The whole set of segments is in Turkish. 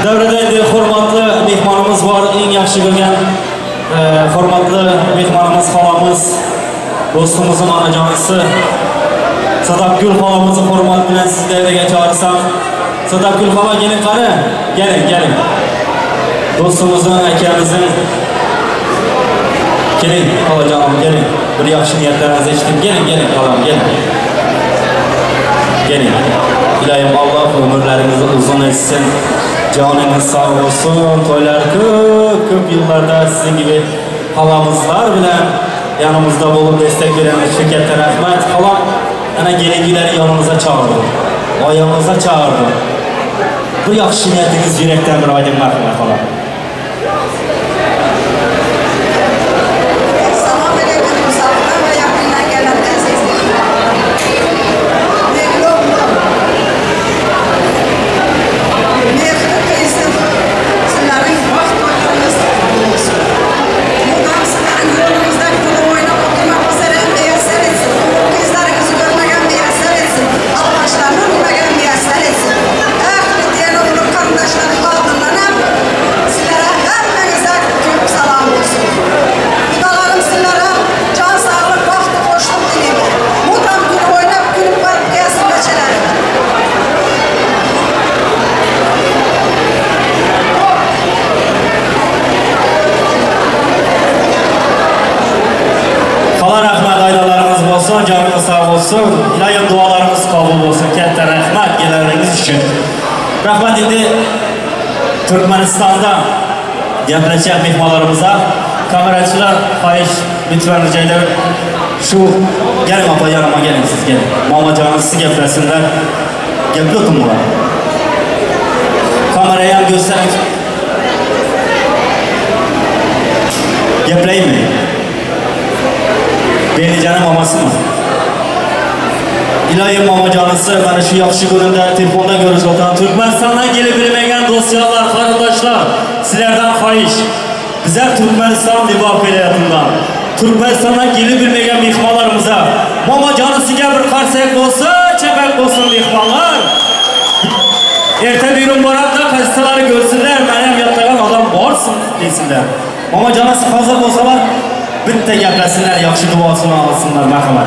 Davrada endi hurmatli mehmonimiz bor, eng yaxshi ko'rgan hurmatli mehmonimiz xolamiz, do'stimizning onajonisi Sadaqgul xolamizni hurmat bilan sizlarga chaqirsam. Sadaqgul xola kelin qara, keling. Do'stimizning, akamizning keling, xolajonim keling. Bir yaxshi niyatlaringizni eshitdim. Keling, xolam, keling. Ilohim Alloh umrlaringizni uzun etsin. Canınız sağ olsun, toylar ko'p yıllarda sizin gibi halamızlar bilen yanımızda bulup destek veren şirkette rahmet. Halam ana gelingileri yanınıza çağırdı, ayağınıza çağırdı. Bu yaxşı niyetiniz yürekten bir aydın merhamet halam. Canınız sağ olsun. İlahim dualarımız kabul olsun. Katta rahmet gelenleriniz için. Rahmet indi Türkmenistan'da yapılacak mehmanlarımıza. Kameraçılar, fahiş lütfen rica ederim. Şu gelin apa yanıma gelin siz gelin. Mama canınız sizi yapılasınlar. Yapıyordum buna. Kameraya gösterin. Yapılayım mı? Beylicanın maması mı? İlahim mama canısı, bana şu yaxşı gününde telefonda görüş otan Türkmenistan'dan gelip bilmegen dosyalar, kardeşler, sizlerden fahiş. Bizler Türkmenistan libap eleyatından, Türkmenistan'dan gelip bilmegen mihmanlarımıza, mama canısıga bir karsak olsun, çepek olsun mihmanlar. Erte bir gün barakta kaçtaları görsünler, benim yattağım adam varsın desinler. Mama canısı hazır olsalar, bitta gaplasınlar, yaxshi duosini olsinlar, marhamat.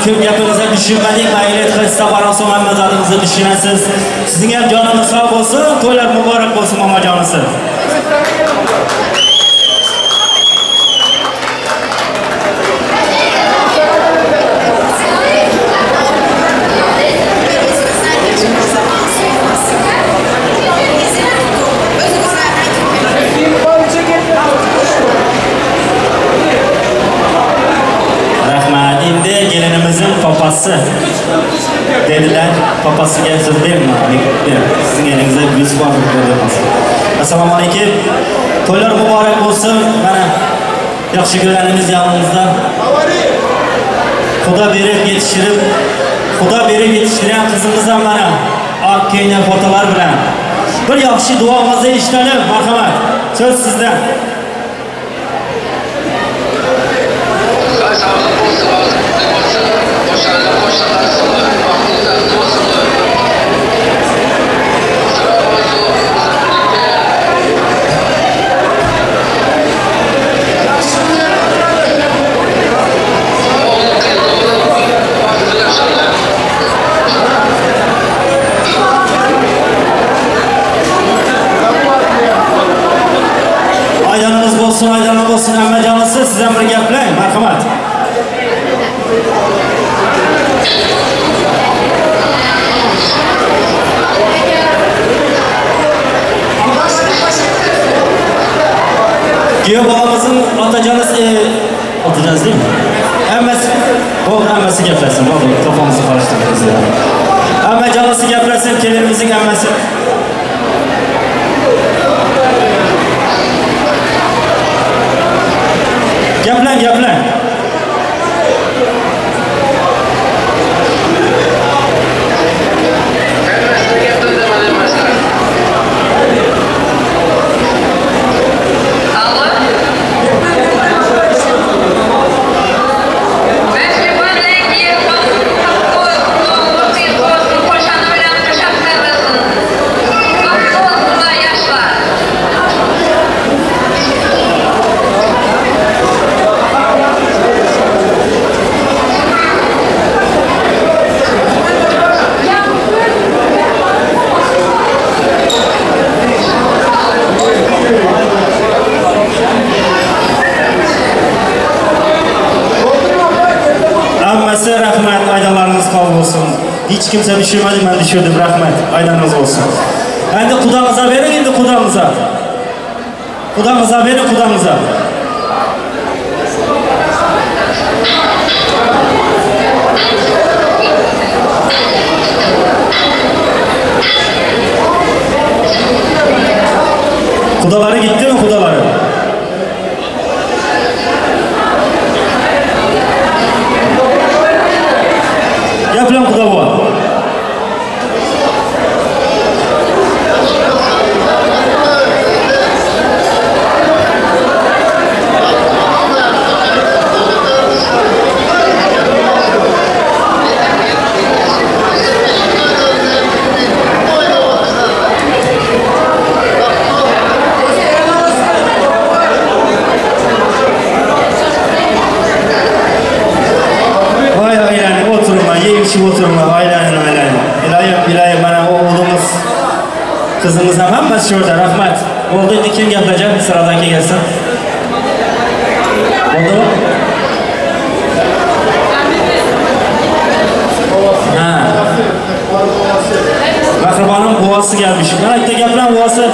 ko'p gapingizni tushunmadik. Mayli, qissa baroson hammazaringizni tushunasiz. Sizning ham joningiz sog' bo'lsin, to'ylar muborak bo'lsin momojonisi. Gelinimizin papası dediler, papasıga so'z bermayman. Sizning elingize yuz foiz beramiz. Assalomu alaykum. To'ylar muborak bo'lsin. Mana yaxshi ko'rganingiz yaningizda. Xudo berib yetishtirgan qizimiz ham mana oq kiyingan fotolar bilan bir yaxshi duomizni eshitib, marhamat. So'z sizdan. Aydanız olsun hammajonisi, sizdan bir gaplang, marhamat. Kuyov bolamizin otajonisi değil mi? Hammasi gaplasın, kafamızı karıştırdık. Hammajonisi gaplasın, kelinimizin hammasi. Gaplang. Rahmat, aydanlarınız kabul olsun. Hiç kimse düşürmedi, ben düşürdüm. Rahmet, aydanınız olsun. Endi Xudomiza verin, endi Xudomiza. Xudomiza verin, Xudomiza. Xudoları gitti mi, xudoları? Yapılan Xudo var. Oturma, aylanın. İlahi bana oğlumuz, kızımız hammasi şurada, rahmat. Oldu, endi kim gaplayacak? Sıradaki gelsin. Oldu mu? Mahribanın boğası gelmiş. Bana işte gaplan boğası.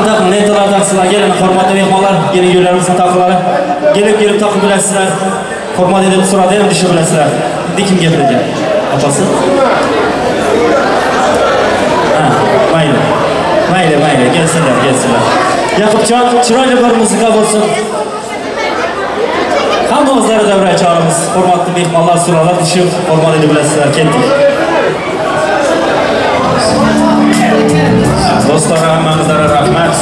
Takın neytalardan sizler gelin, hurmatlı mehmanlar, yeni güllerimizin takıları. Gelip takı bilesizler, hurmat edip sırada hem düşür bilesizler. Dikim getirecek. Apası? Mayli, gelsinler. Yakupcan, çırayla bir müzika olsun. Hammamızları devreye çağırımız, hurmatlı mehmanlar sırada düşür, hurmat edip bilesizler, kettik. dostlara, hammanızlara rahmet.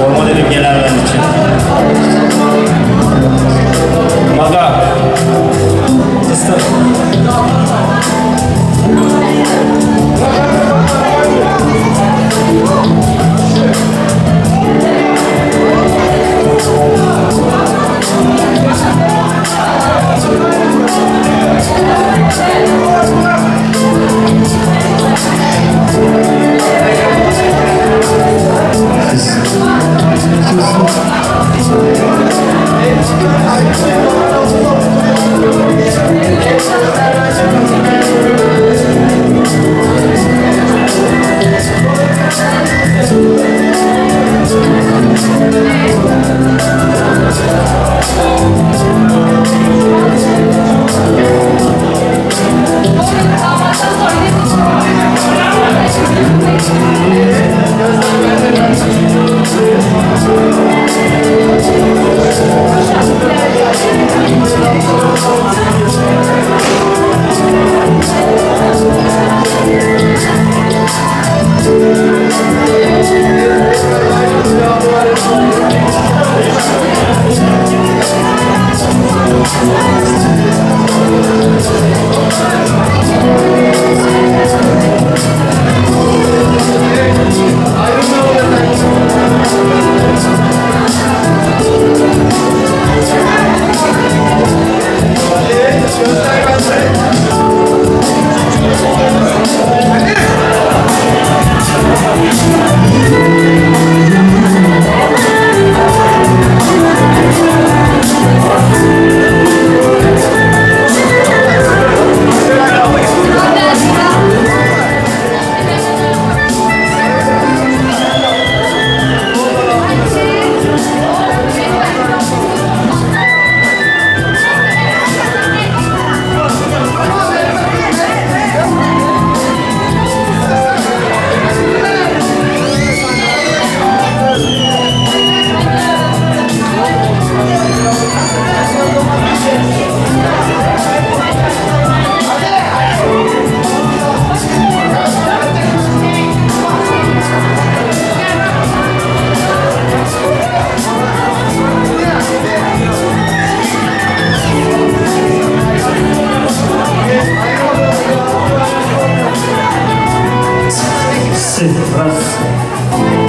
Olma dedim gelenler için. Maga. Kıstır.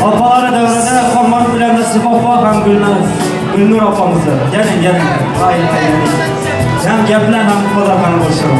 Apaları devrede Hormat bilen Sıfaffa hem Gülnur apamızı. Gelin. Hayır. Hem geplen hem bu kadar kanı boşalım.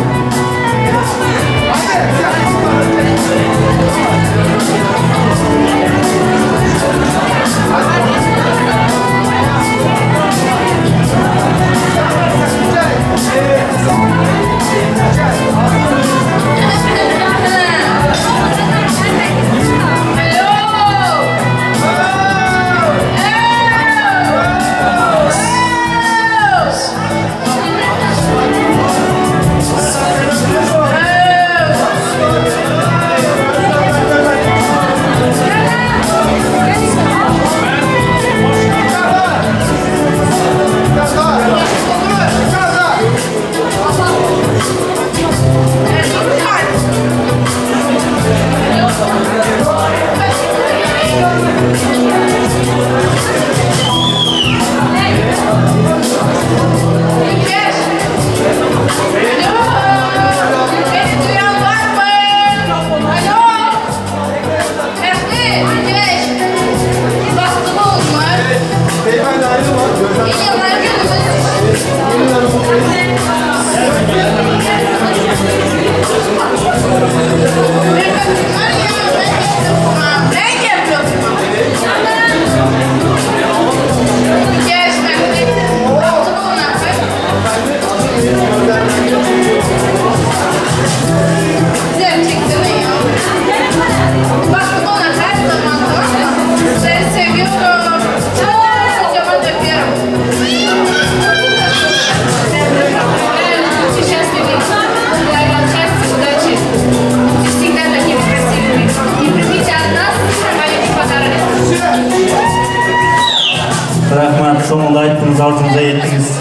Rahmat, sonunda ayttınız, altınıza yettiniz.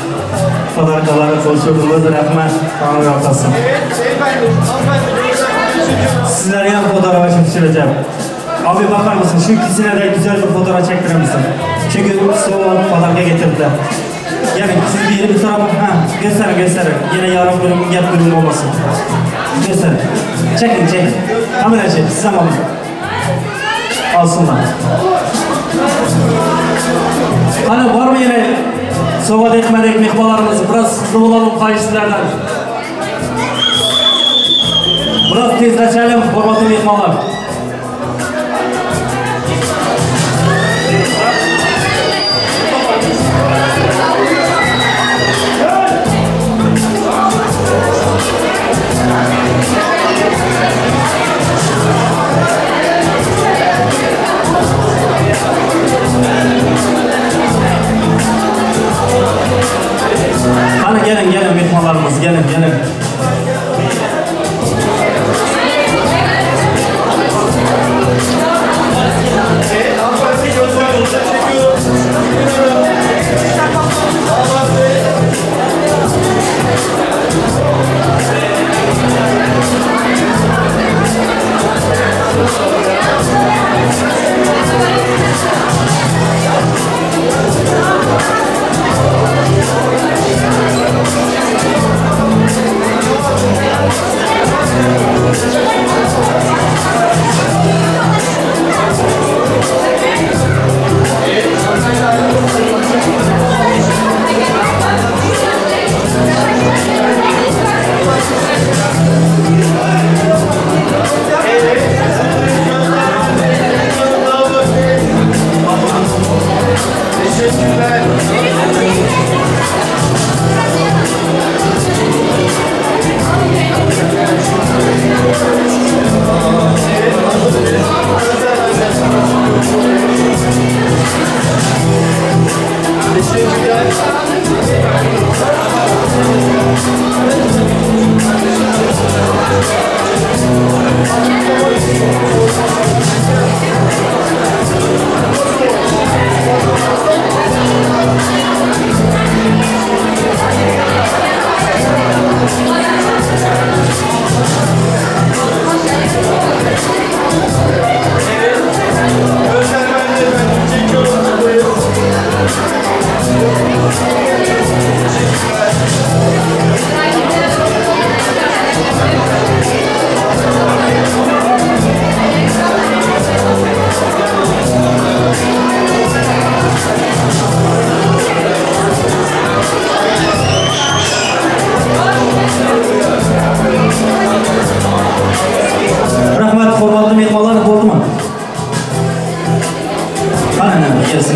Fadarkalara konuşurdunuz, rahmat, Tanrı yapasın. Sizler yan fotoğrafa çıkıştıracağım. Abi bakar mısın? Şu ikisine de güzel bir fotoğraf çektirir misin? Çünkü soğuk falanca getirdiler. Yani siz bir yeri bir tarafa gösterin. Yine yarın bölüm yap bölüm olmasın. Gösterin. Çekin. Kamera çekin. Siz ama alsınlar. Hani var mı yine soğuk etmedik mihbalarımız? Biraz hızlı olalım kayışçılardan. Biraz tezleşelim formatı mihbalar. Hani gelin mihmanlarımız gelin.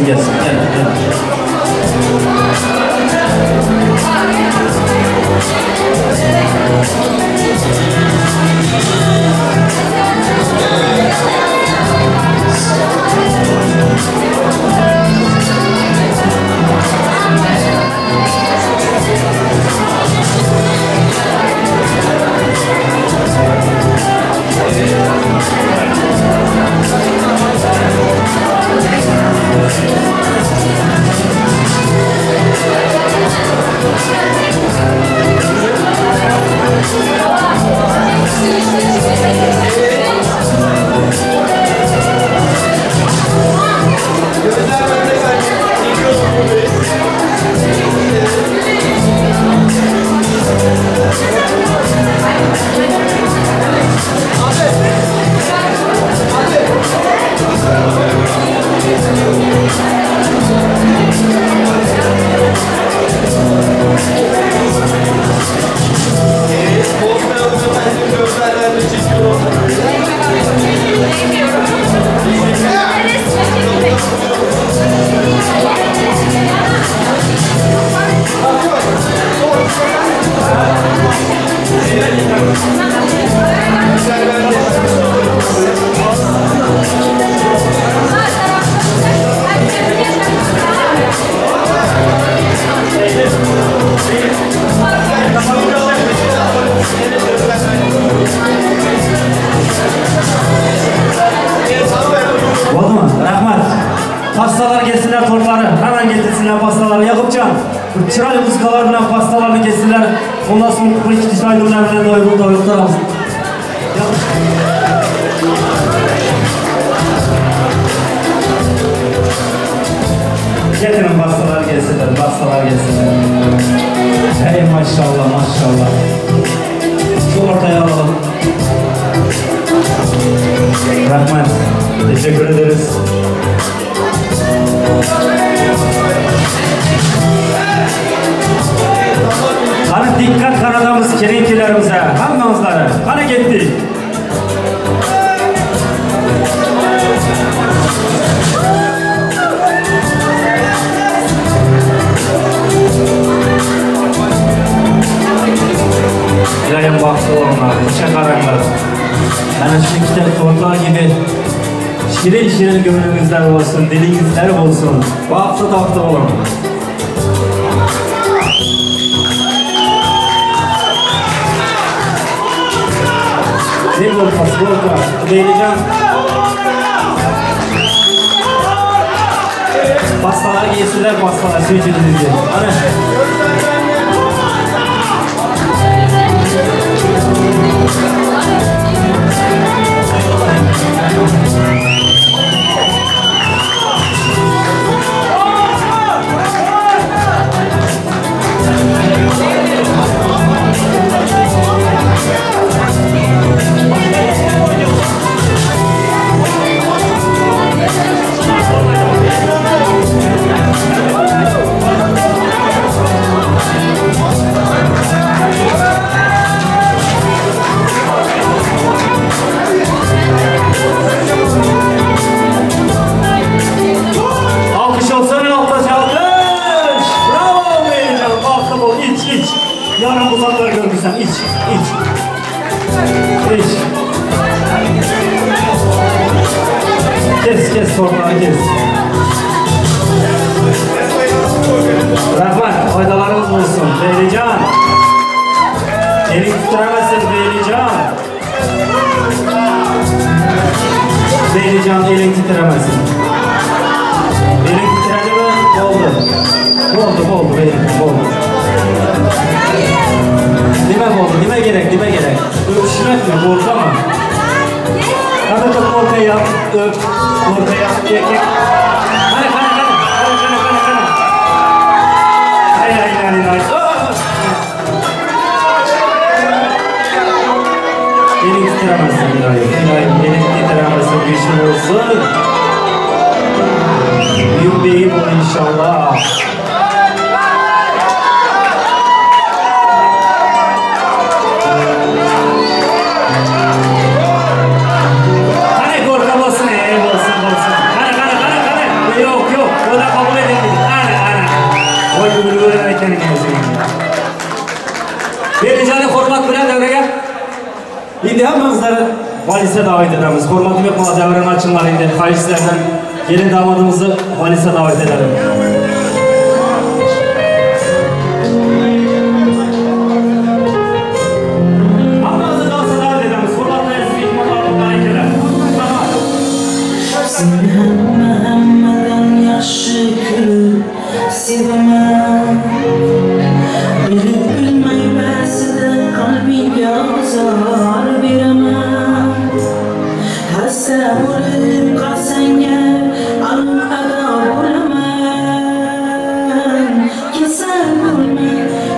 Gelsin. Pastalar gelsinler torları, hemen getirsinler pastaları. Yakupcan, çıraylı muzikalarından pastalarını kessinler. Ondan sonra bu iki çaylarla doyurtlarımız. Getirin bastalar gelsinler, bastalar gelsinler. Hey maşallah maşallah. Şu ortaya alalım. Rahman, teşekkür ederiz. Hani dikkat kanadımız kelintilerimize, hamamızlara. Hani gitti. İlayim baktı onlar, bıçak aranlar. Yani şu kitap tortlar gibi şirin şirin gönlünüzler olsun, dilinizler olsun. Baktı olun. Ne volkas, volkas, vereceğim. Pastalar giysiler, pastalar sürecinizi. Hani? Yarın uzakları görmüşsen iç. Kes torbağı kes. Rahman, faydalarımız olsun. Beylican. Elin tuturamazsın Beylican. Beylican elin titremezsin. Elin titredi mi? Oldu Beylican, oldu. Nime gerek? Öpüşmek mi? Korka mı? Hadi çok ortaya yap, öp, ortaya yap, erkek. Hadi. Hay. Elin titremezsin İlayim, elin titremezsin, güçlü olsun. Büyük beyim ol inşallah. Beylican'ı hormat bilen devreye. İndi hamımızları valise davet ederiz. Hormatı ve devrenin açımlarında kayışlardan gelin damadımızı valise davet edelim. Hamımızı dansa davet ederiz. Hormatla esmi ihmalarını davet edelim. Sevmeden yaşıkı sevmem. Bilmey bəsədə qalbimə zar verəməm. Həsəm olub qasəngər arada olamam. Kəsən olma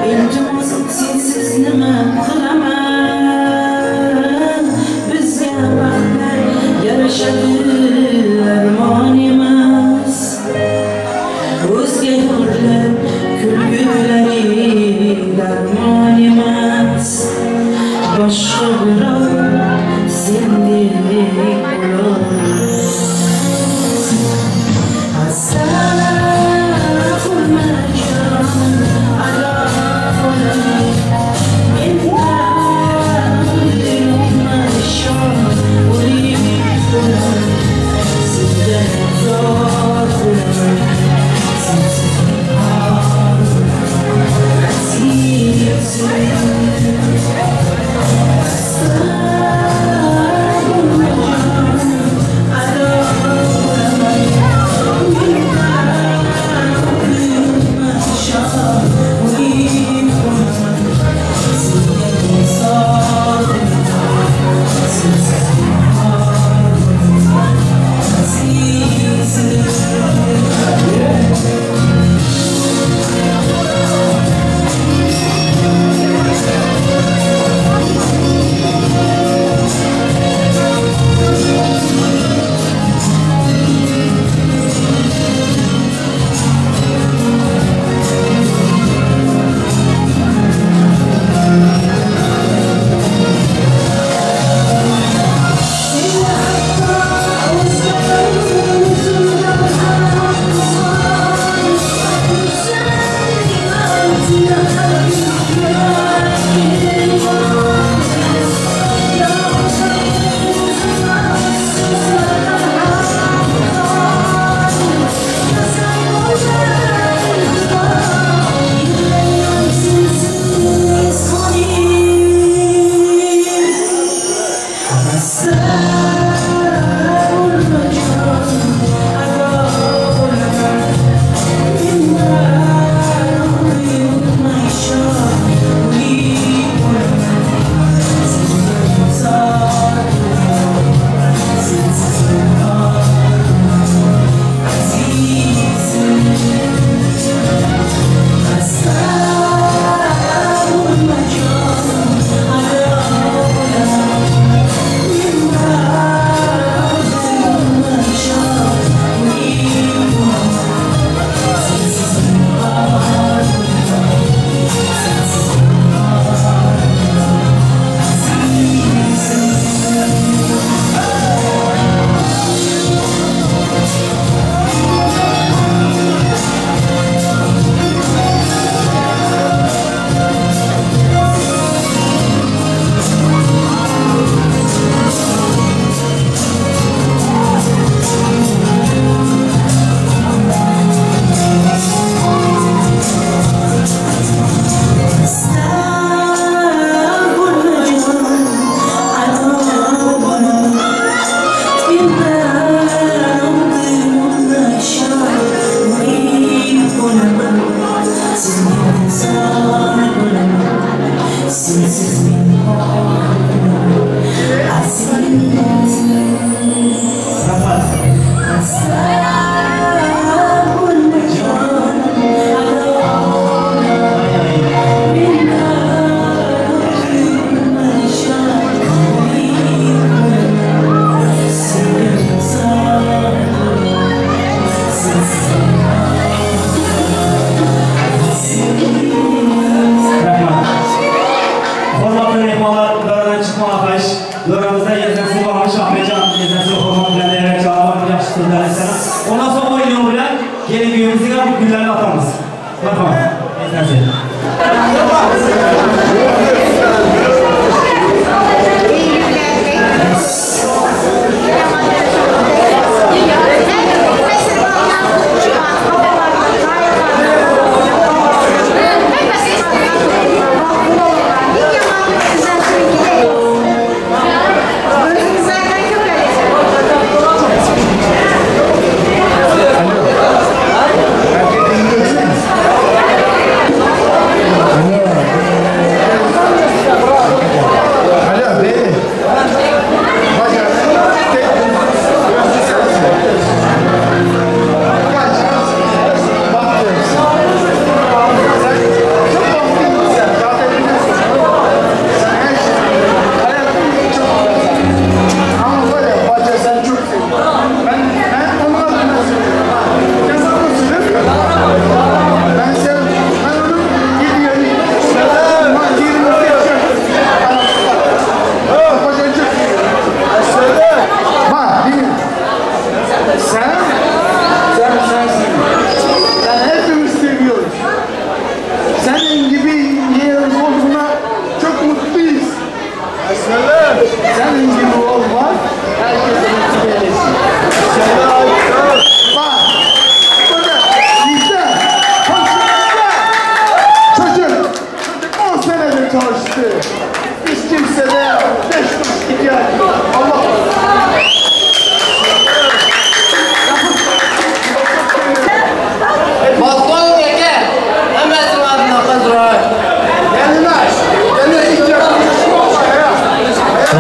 iltimas sensiz nimə qilaman. Bizə baxtlar yarışadı armon emas. O'zga yo'llar kulgulari darmon emas. Boshqa birov sendek bo'lolmas. Hasrat qilmagan adob men shon o'lim sendan zor sensiz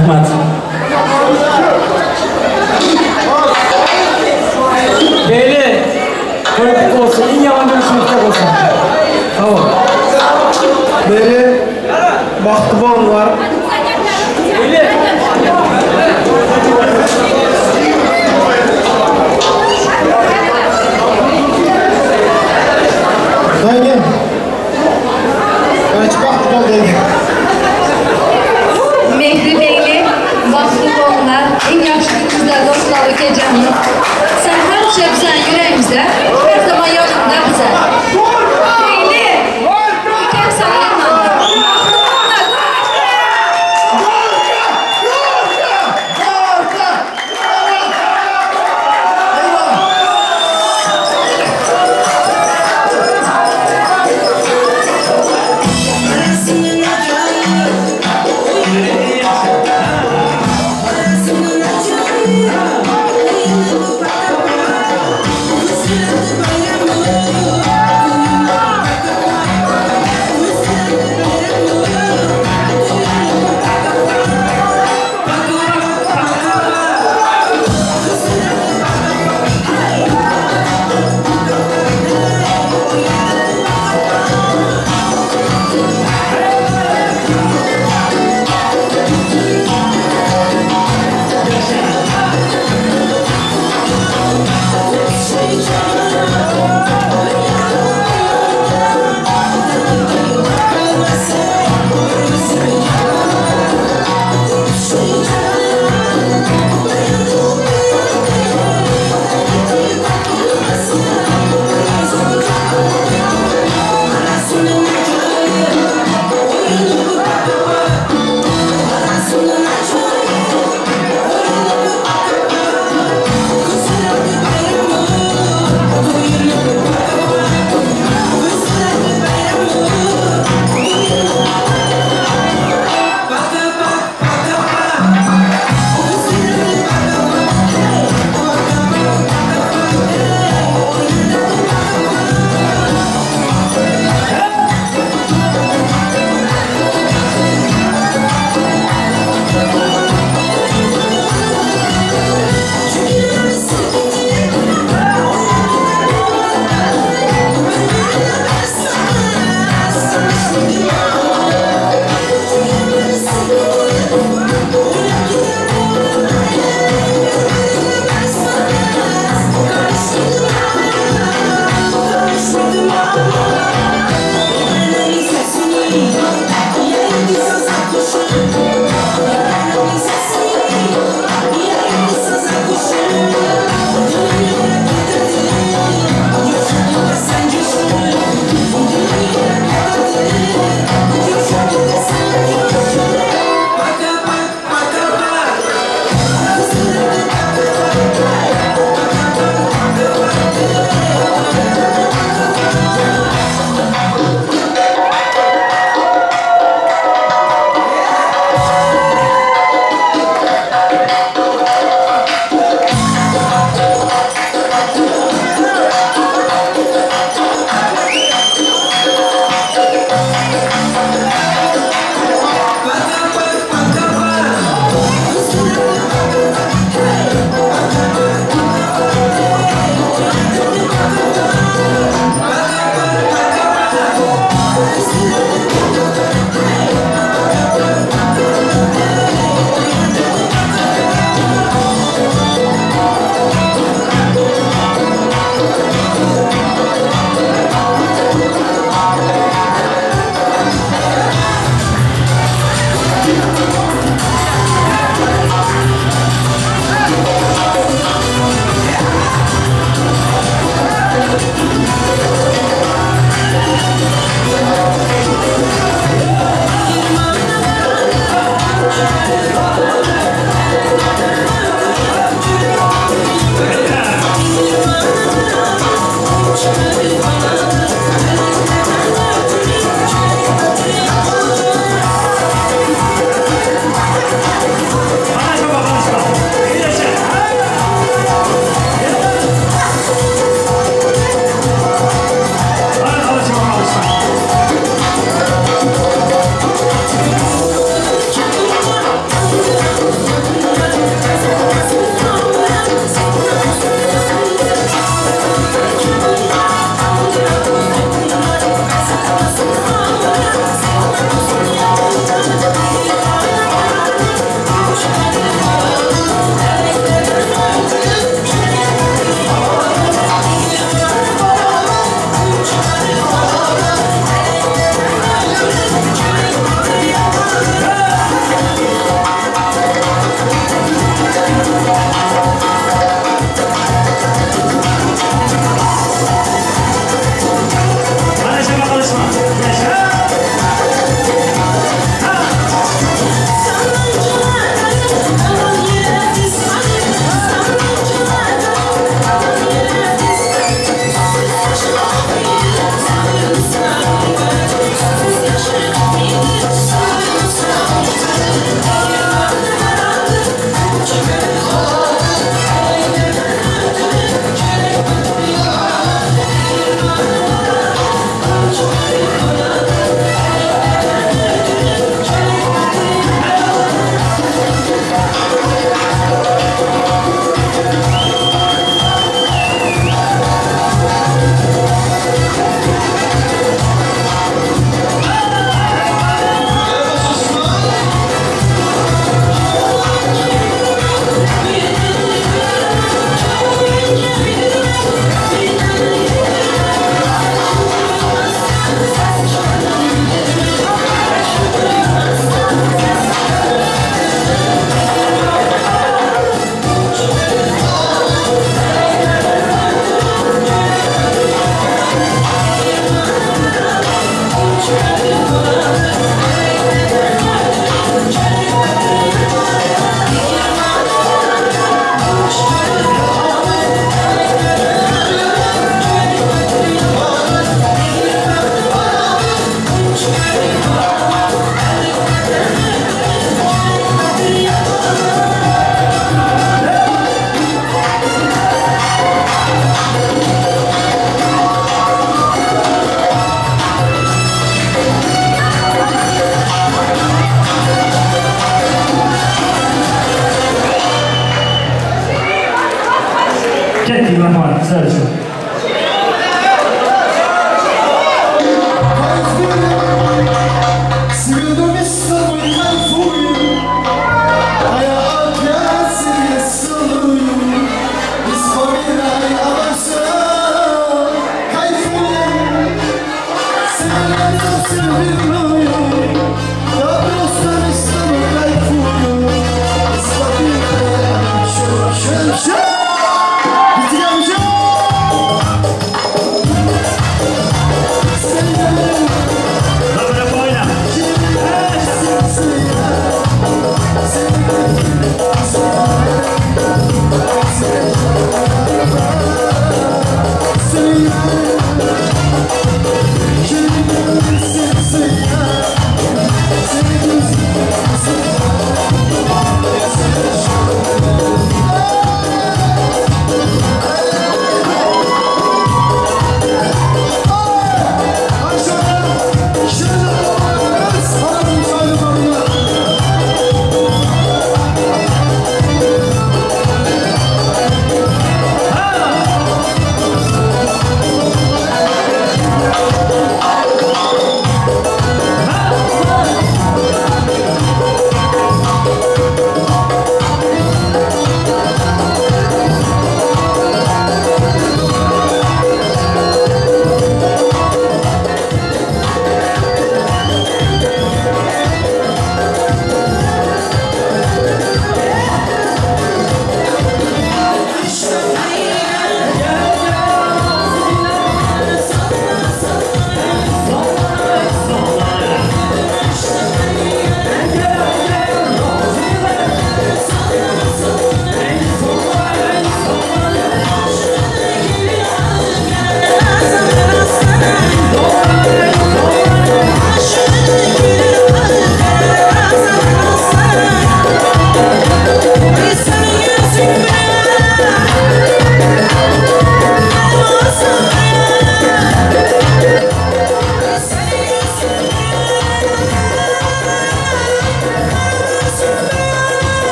Rahmat. Beyli, koyup olsun, en yaman görüşümüzde olsun. Tamam. Beri Bahtibon var. Beyli. Dayı. Kaç Bahtibon dayı. Mehri Beyli, Bahtibonlar, en yaşlı kızlar dostları gecemli. Sen hemşe bize yüreğimizde, her zaman yanında bize. Beyli, ülkem sana emanet. Thank you.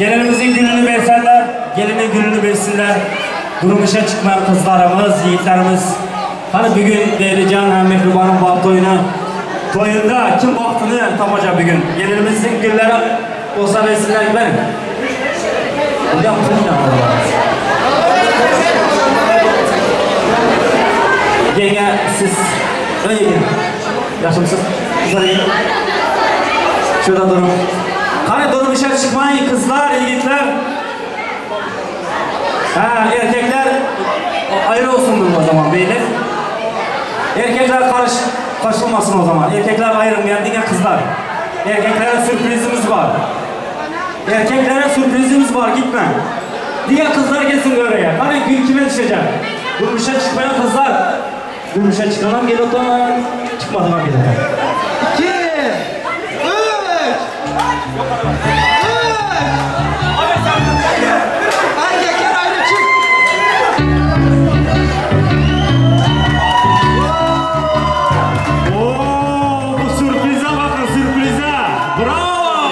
Gelinimizin gülünü versenler, gelinin gülünü versinler. Durmuşa çıkmayan kızlarımız, yiğitlerimiz. Hani bugün Değerlican hem Mehriban'ın bal toyunda kim vaktini tapacak bugün? Gelinimizin gülleri olsa versinler ki benim. Buradan pırına var. Yenge siz öyle gelin. Yaşımsız. Güzel gelin. Şurada durun. Hani durmuşa çıkmayın kızlar, yiğitler. Ha, erkekler ayrı olsun o zaman beyler. Erkekler karışılmasın o zaman. Erkekler ayrılmayan diye kızlar. Erkeklere sürprizimiz var. Erkeklere sürprizimiz var, gitme. Diğer kızlar gelsin oraya. Hani gün kime düşecek? Durmuşa çıkmayan kızlar. Durmuşa çıkanan gel otan. Çıkmadan gel otan. 2 3 Erkekler ayrı çık. Oo, bu sürprize bakın, sürprize. Bravo.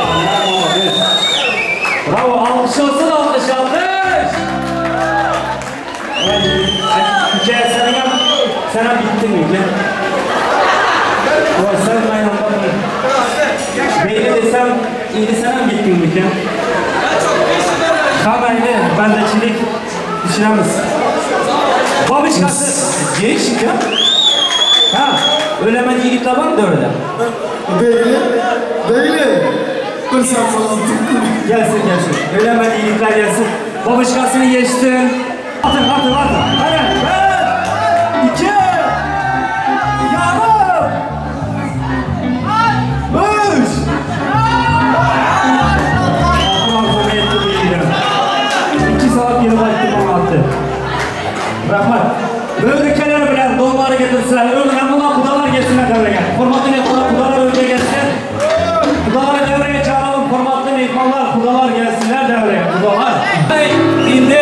Bravo, alkış olsun, alkış, alkış. Hikaye sana bitti mi? Sen aynen bakın. Beyli desem, iyiydi sana bittin mi? Kamerayla bendeçilik düşünemez. Babişkası, değişik ya. Ha, öyle yiğitler var mı da öyle? Beyli. Dur sen falan. Gelsin. Öyle yiğitler gelsin. Babişkasını geçtin. Atın. Hadi. 2 yarım. 3 2 saat yıl vakti bana attı. Rahmat. Böyle ülkeler bilen doğumları getirsinler. Öyle buna kudalar gelsinler devreye. Formatlı mekmanlar kudalar önce gelsin. Kudaları devreye çağıralım. Formatlı mekmanlar kudalar gelsinler devreye. Kudalar. Şimdi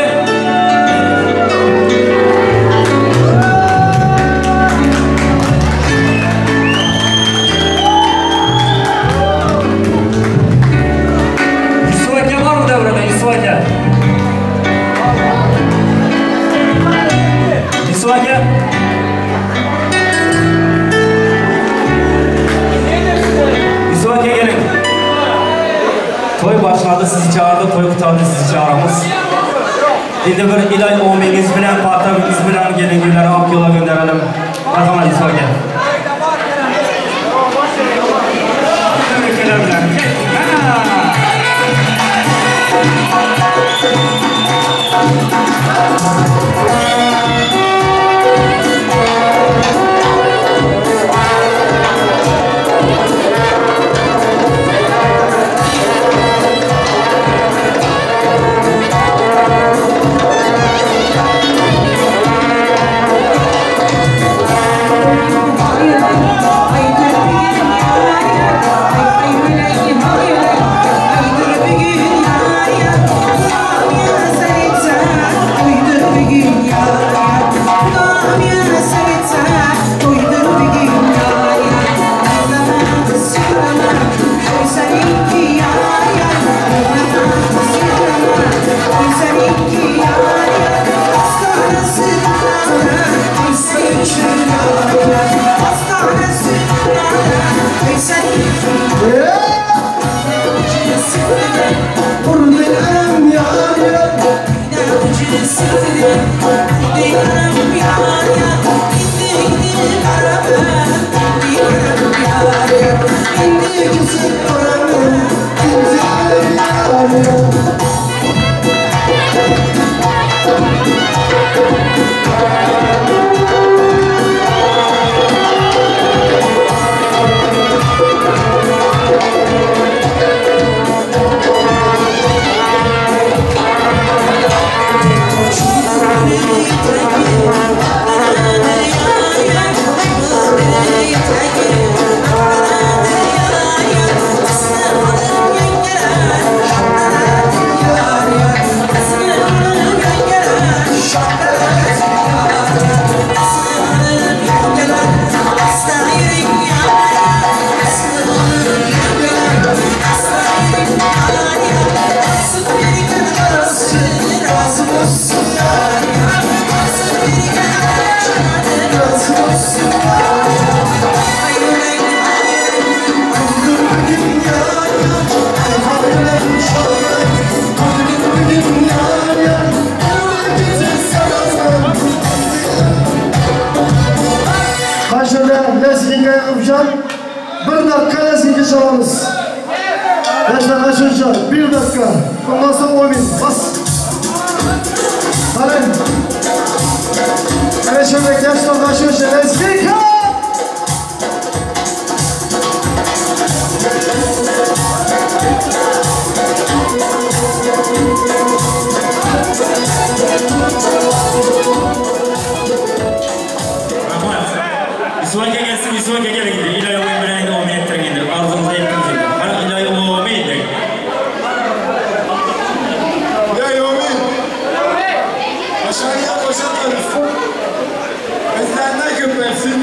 İsvake var mı devrede? İsvake. İsvake. İsvake gelin. Toy başladı, sizi çağırdı, toy kurtardı, sizi çağıramız. Şimdi bir ilay omeniz bilen, partabimiz bilen gelin gülleri ak yola gönderelim. Bakalım İsvake. Ülkeler bilen. Thank you. Bir dakika lezinge çalamız. Gençler kaçınca bir dakika. Ondan sonra oyun. Bas. Hadi. Evet şöyle gençler kaçınca lezinge. İsmail'e gelsin, İsmail'e gelin. İlahi oyun bilen oyun ettirin. Arzumuza ettirin. Hani ilahi oyun ettirin. İlahi oyun. Aşağıya koşarlar. Bizlerden köpersin.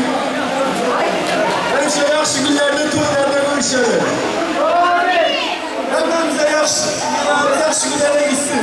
Her şey yaxşı günlerde, tuğlarda konuşalım. Hepimize yaxşı günlere gitsin.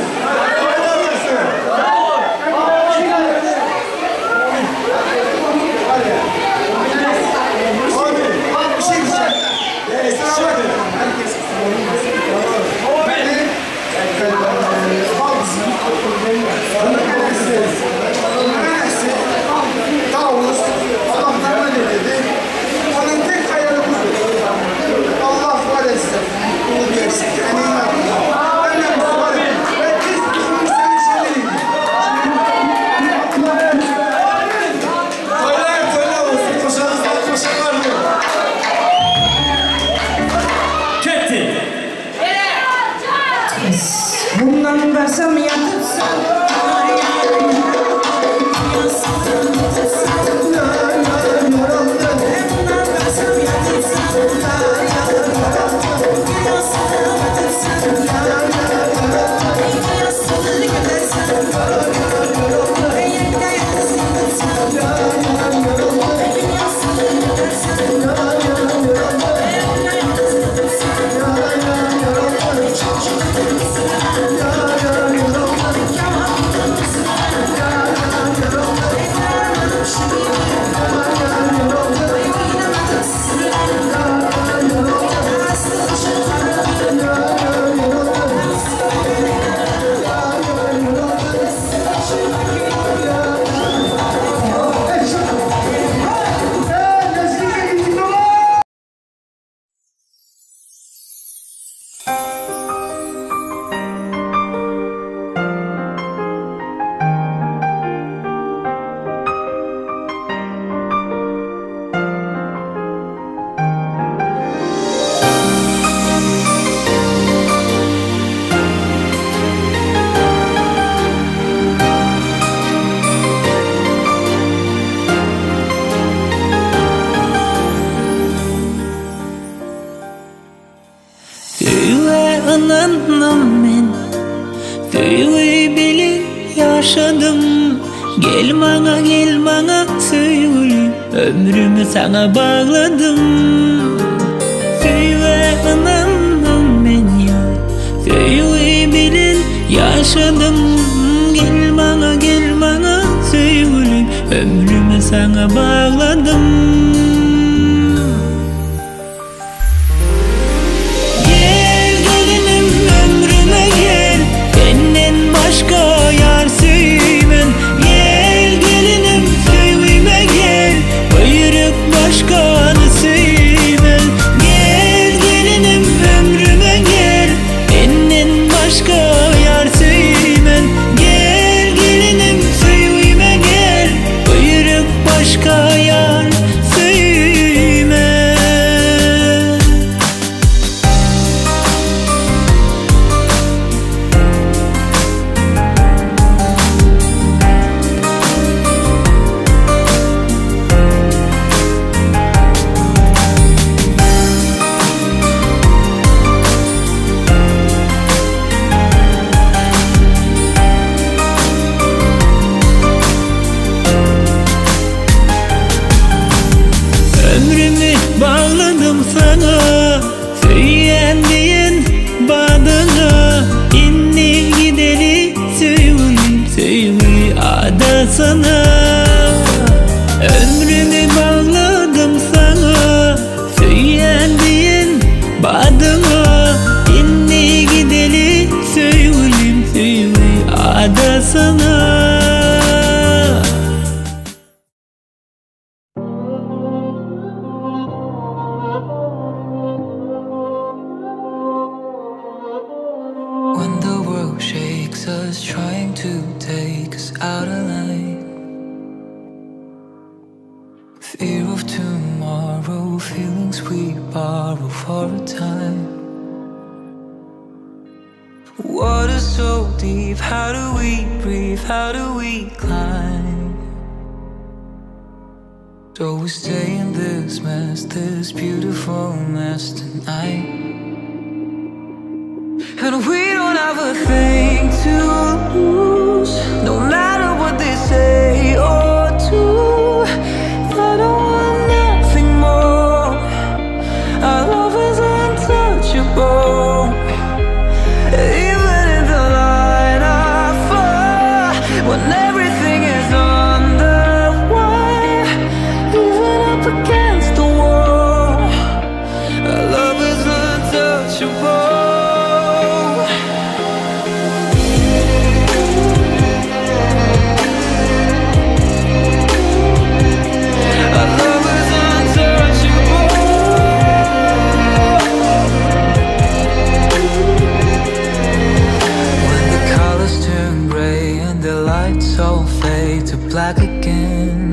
Bundan versem yatırsam yaşadım. Gel bana söyle, ömrümü sana bağladım. Söyle anam ben ya, söyle bilin yaşadım. Gel bana söyle, ömrümü sana bağladım. Gel gelinim ömrüme gel, benden başka yar sevmem. Gel gelinim söyleme gel, buyruk başkanı sevmem. Gel gelinim ömrüme gel, benden başka yar sevmem. Gel gelinim söyleme gel, buyruk başka yar sevmem. sana. Ömrümü bağladım sana, söylendiğin badıma. İnni gideli söyleyim ada sana. When the world shakes us, trying to take us out of line. Fear of tomorrow, feelings we borrow for a time. Water so deep, how do we breathe, how do we climb? So we stay in this mess, this beautiful mess tonight. And we don't have a thing to lose, no matter what they say or do. I don't want nothing more. Our love is untouchable. Even in the line of fire, when everything is on the wire, even up against the wall, our love is untouchable. All fade to black again.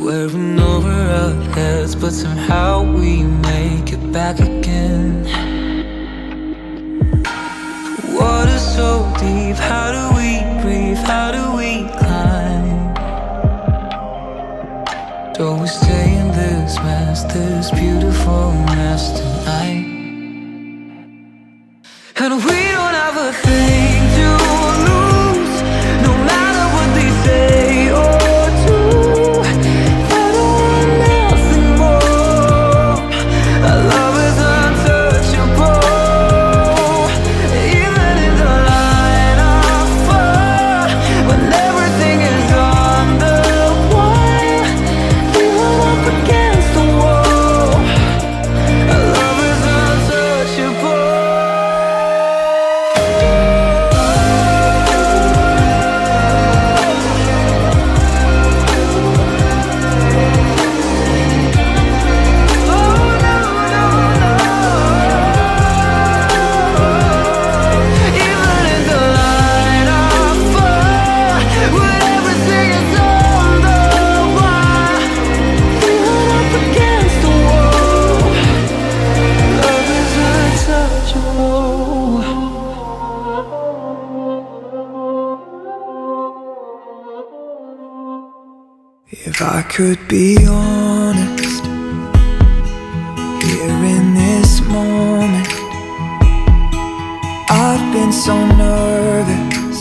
Wearing over our heads, but somehow we make it back again. Water so deep, how do we breathe, how do we climb? Don't we stay in this mess, this beautiful mess tonight? And we don't have a thing to lose, no matter what they say or do. I don't want nothing more. Our love is untouchable. Even in the line of fire, when everything is on the wire, even up against the wall, our love is untouchable. If I could be honest, here in this moment, I've been so nervous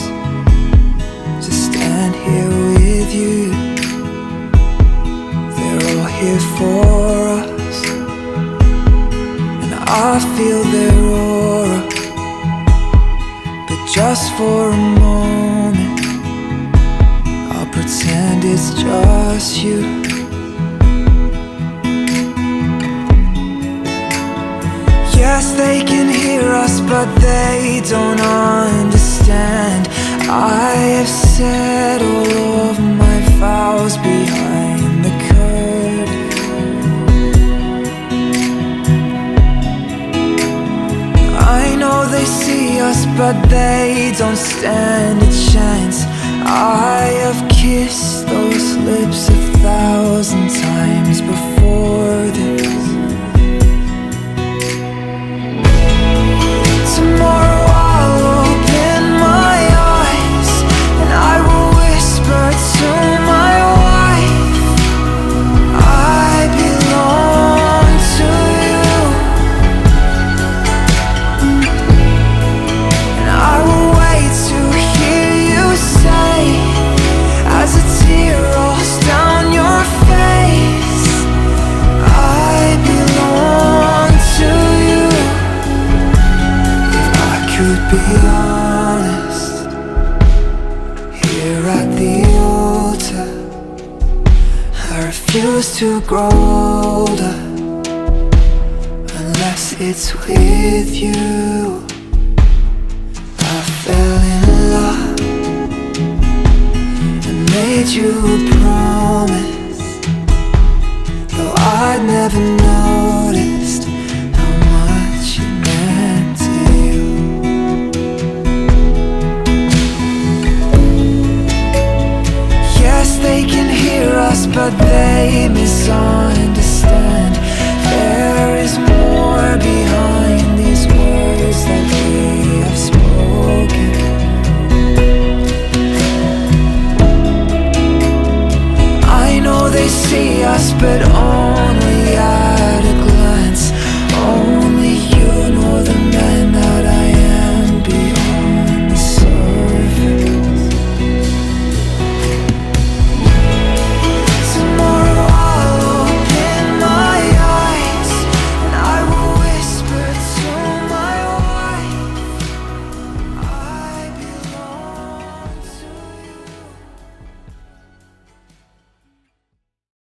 to stand here with you. They're all here for us, and I feel their aura. But just for a moment, I'll pretend it's just you. Yes, they can hear us, but they don't understand. I have said all of my vows behind the curtain. I know they see us, but they don't stand a chance. I have kissed those lips 1,000 times before this. Tomorrow I'll open my eyes and I will whisper to my wife, I belong to you. And I will wait to hear you say, as a tear rolls down to grow older unless it's with you. I fell in love and made you a promise, though I'd never noticed how much it meant to you. Yes, they can hear us, but they miss on